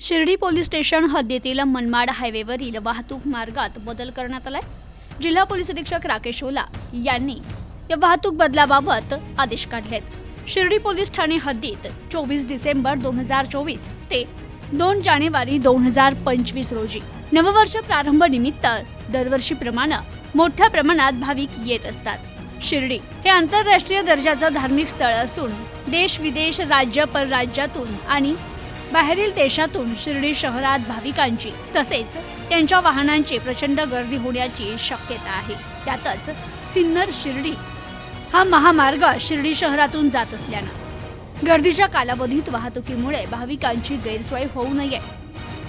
Shirdi police station हद्दीतील मनमाड हायवेवरील वाहतूक मार्गात बदल करण्यात आलाय। जिल्हा पोलीस अधीक्षक राकेश ओला यांनी या वाहतूक बदलाबाबत आदेश काढलेत। शिर्डी पोलीस ठाणे हद्दीत 24 डिसेंबर 2024 ते 2 जानेवारी 2025 रोजी नववर्ष प्रारंभ निमित्त दरवर्षीप्रमाणे मोठ्या प्रमाणात भाविक येत असतात। शिर्डी हे आंतरराष्ट्रीय दर्जाचं धार्मिक स्थळ असून देश विदेश राज्य परराज्यातून आणि बाहेरील देशातून शिर्डी शहरात भाविकांची तसेच त्यांच्या वाहनांची प्रचंड गर्दी होण्याची शक्यता आहे। त्यातच सिन्नर शिर्डी हा महामार्ग शिर्डी शहरातून जात असल्याने गर्दीच्या कालावधीत वाहतुकीमुळे भाविकांची गैरसोय होऊ नये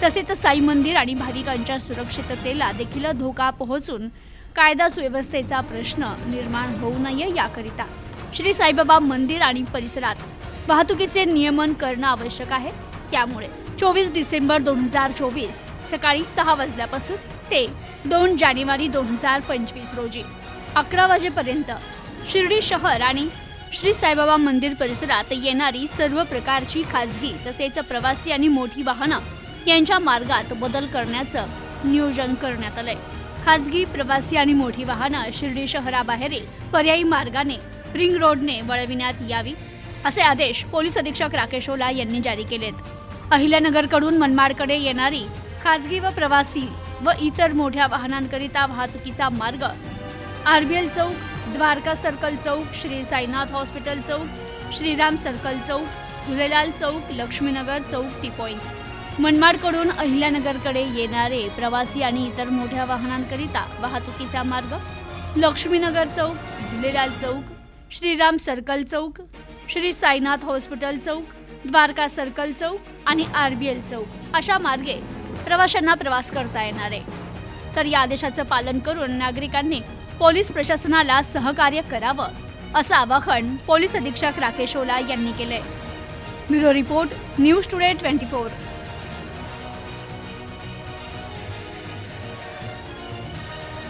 तसेच साई मंदिर आणि भाविकांच्या सुरक्षिततेला देखील धोका पोहोचून कायदा सुव्यवस्थेचा प्रश्न निर्माण होऊ नये याकरिता श्री साईबाबा मंदिर आणि परिसरात वाहतुकीचे नियमन करणं आवश्यक आहे। त्यामुळे 24 डिसेंबर 2024 सकाळी 6 वाजल्यापासून ते 2 जानेवारी 2025 रोजी 11 वाजेपर्यंत शिर्डी शहर आणि श्री साईबाबा मंदिर परिसरात येणारी सर्व प्रकारची खाजगी तसेच प्रवासी आणि मोठी वाहनं यांच्या मार्गात बदल करण्याचं नियोजन करण्यात आलंय। खाजगी प्रवासी आणि मोठी वाहनं शिर्डी शहराबाहेरील पर्यायी मार्गाने रिंग रोडने वळविण्यात यावी असे आदेश पोलीस अधीक्षक राकेश ओला यांनी जारी केलेत। अहिल्यानगरकडून मनमाडकडे येणारी खाजगी व प्रवासी व इतर मोठ्या वाहनांकरिता वाहतुकीचा मार्ग आरबीएल चौक, द्वारका सर्कल चौक, श्री साईनाथ हॉस्पिटल चौक, श्रीराम सर्कल चौक, झुलेलाल चौक, लक्ष्मीनगर चौक टी पॉइंट। मनमाडकडून अहिल्यानगरकडे येणारे प्रवासी आणि इतर मोठ्या वाहनांकरिता वाहतुकीचा मार्ग लक्ष्मीनगर चौक, झुलेलाल चौक, श्रीराम सर्कल चौक, श्री साईनाथ हॉस्पिटल चौक, द्वारका सर्कल चौक आणि आरबीएल चौक अशा मार्गे प्रवाशांना प्रवास करता येणार आहे। तर या आदेशाचं पालन करून नागरिकांनी पोलीस प्रशासनाला सहकार्य करावं असं आवाहन पोलीस अधीक्षक राकेश ओला यांनी केलंय। Bureau report, news today 24।